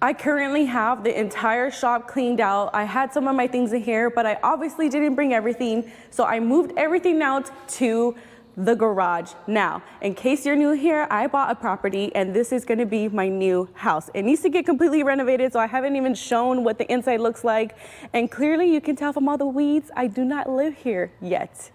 I currently have the entire shop cleaned out. I had some of my things in here, but I obviously didn't bring everything. So I moved everything out to the garage. Now, in case you're new here, I bought a property and this is gonna be my new house. It needs to get completely renovated, so I haven't even shown what the inside looks like. And clearly you can tell from all the weeds, I do not live here yet.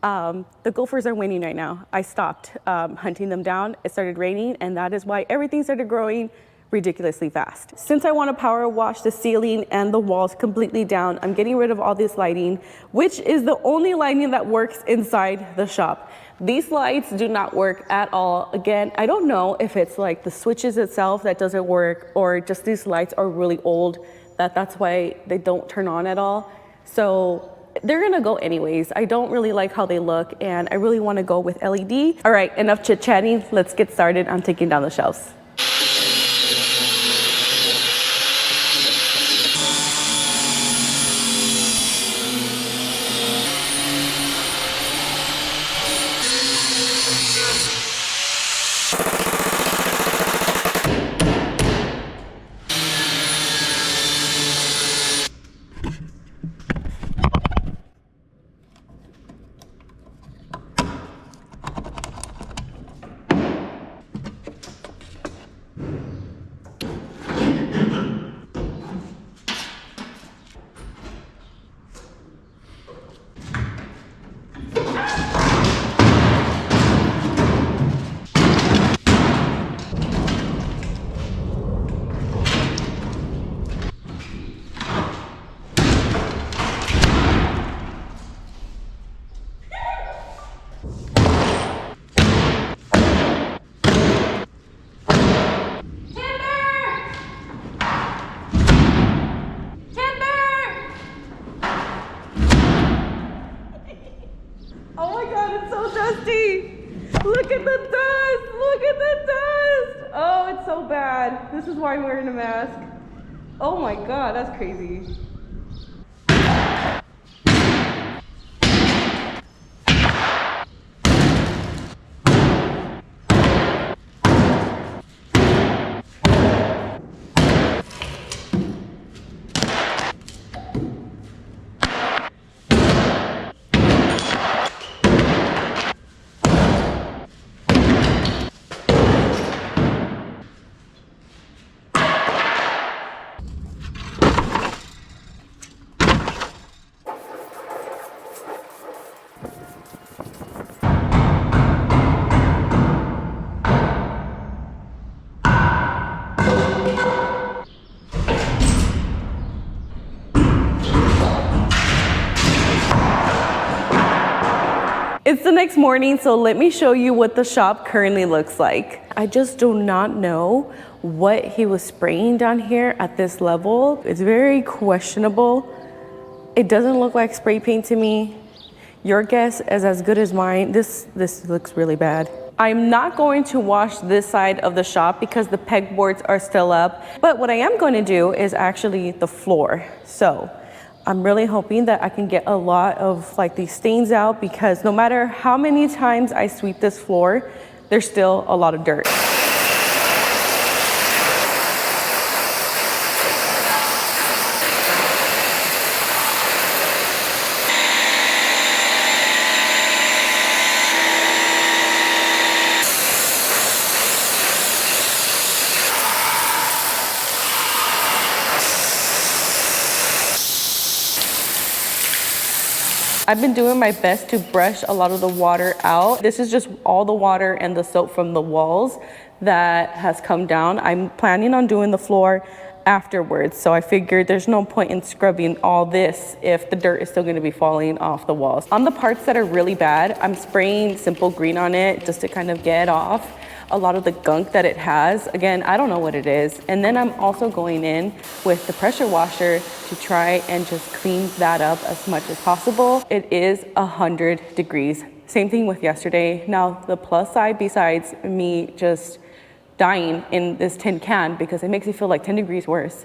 The gophers are winning right now. I stopped hunting them down. It started raining, and that is why everything started growing ridiculously fast. Since I want to power wash the ceiling and the walls completely down, I'm getting rid of all this lighting, which is the only lighting that works inside the shop. These lights do not work at all. Again, I don't know if it's like the switches itself that doesn't work, or just these lights are really old, that's why they don't turn on at all. So they're gonna go anyways. I don't really like how they look, and I really want to go with LED. All right, enough chit-chatting. Let's get started on taking down the shelves. Oh my God, it's so dusty. Look at the dust, look at the dust. Oh, it's so bad. This is why I'm wearing a mask. Oh my God, that's crazy. It's the next morning, so let me show you what the shop currently looks like. I just do not know what he was spraying down here at this level. It's very questionable. It doesn't look like spray paint to me. Your guess is as good as mine. This looks really bad. I'm not going to wash this side of the shop because the pegboards are still up. But what I am going to do is actually the floor. So I'm really hoping that I can get a lot of like these stains out, because no matter how many times I sweep this floor, there's still a lot of dirt. I've been doing my best to brush a lot of the water out. This is just all the water and the soap from the walls that has come down. I'm planning on doing the floor afterwards, so I figured there's no point in scrubbing all this if the dirt is still gonna be falling off the walls. On the parts that are really bad, I'm spraying Simple Green on it just to kind of get off a lot of the gunk that it has. Again, I don't know what it is. And then I'm also going in with the pressure washer to try and just clean that up as much as possible. It is 100 degrees. Same thing with yesterday. Now, the plus side, besides me just dying in this tin can because it makes me feel like 10 degrees worse,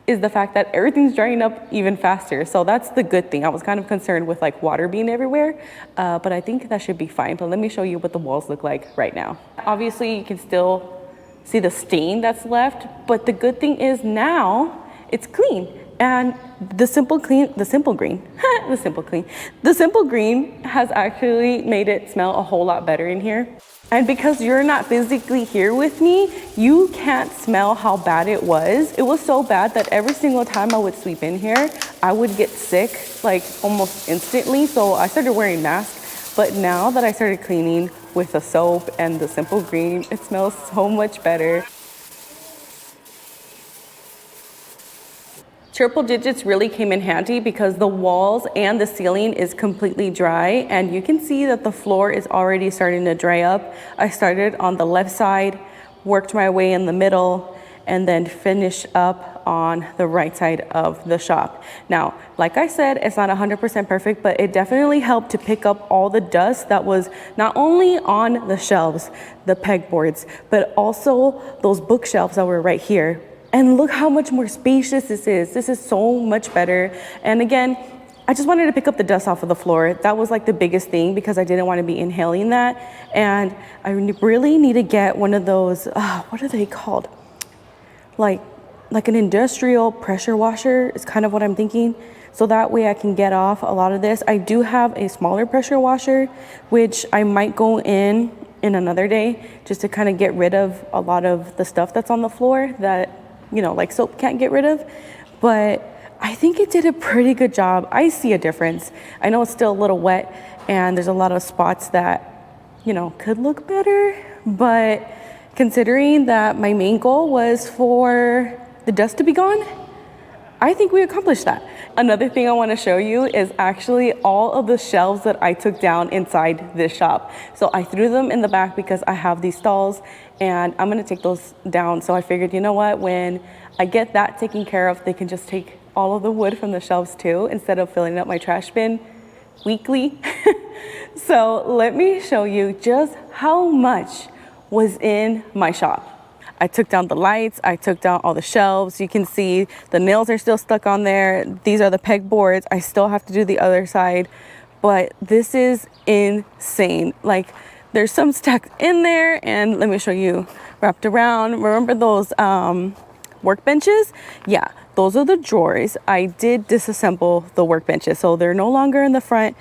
is the fact that everything's drying up even faster. So that's the good thing. I was kind of concerned with like water being everywhere, but I think that should be fine. But let me show you what the walls look like right now. Obviously you can still see the stain that's left, but the good thing is now it's clean. And the simple green has actually made it smell a whole lot better in here. And because you're not physically here with me, you can't smell how bad it was. It was so bad that every single time I would sweep in here, I would get sick like almost instantly. So I started wearing masks. But now that I started cleaning with the soap and the simple green, it smells so much better. Triple digits really came in handy because the walls and the ceiling is completely dry, and you can see that the floor is already starting to dry up. I started on the left side, worked my way in the middle, and then finished up on the right side of the shop. Now, like I said, it's not 100% perfect, but it definitely helped to pick up all the dust that was not only on the shelves, the pegboards, but also those bookshelves that were right here. And look how much more spacious this is. This is so much better. And again, I just wanted to pick up the dust off of the floor. That was like the biggest thing because I didn't want to be inhaling that. And I really need to get one of those, what are they called? Like an industrial pressure washer is kind of what I'm thinking. So that way I can get off a lot of this. I do have a smaller pressure washer, which I might go in another day just to kind of get rid of a lot of the stuff that's on the floor that, you know, like soap can't get rid of. But I think it did a pretty good job. I see a difference. I know it's still a little wet and there's a lot of spots that, you know, could look better, but considering that my main goal was for the dust to be gone, I think we accomplished that. Another thing I want to show you is actually all of the shelves that I took down inside this shop. So I threw them in the back because I have these stalls and I'm going to take those down. So I figured, you know what, when I get that taken care of, they can just take all of the wood from the shelves too, instead of filling up my trash bin weekly. So let me show you just how much was in my shop. I took down the lights, I took down all the shelves. You can see the nails are still stuck on there. These are the pegboards. I still have to do the other side, but this is insane. Like, there's some stacked in there, and let me show you wrapped around. Remember those workbenches? Yeah, those are the drawers. I did disassemble the workbenches, so they're no longer in the front.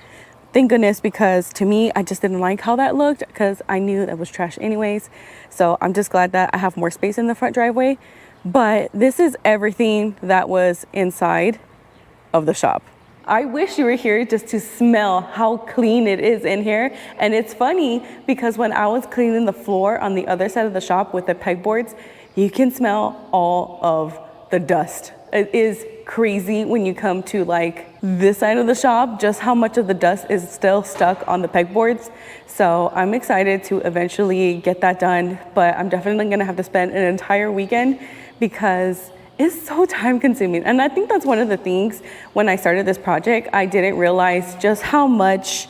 Thank goodness, because to me, I just didn't like how that looked because I knew that was trash anyways. So I'm just glad that I have more space in the front driveway. But this is everything that was inside of the shop. I wish you were here just to smell how clean it is in here. And it's funny because when I was cleaning the floor on the other side of the shop with the pegboards, you can smell all of the dust. It is crazy when you come to like this side of the shop, just how much of the dust is still stuck on the pegboards. So I'm excited to eventually get that done, but I'm definitely gonna have to spend an entire weekend because it's so time consuming. And I think that's one of the things when I started this project, I didn't realize just how much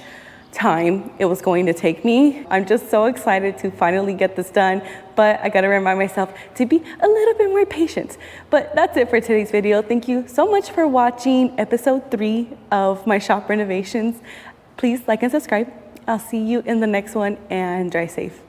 time it was going to take me. I'm just so excited to finally get this done, but I gotta remind myself to be a little bit more patient. But that's it for today's video. Thank you so much for watching episode 3 of my shop renovations. Please like and subscribe. I'll see you in the next one, and drive safe.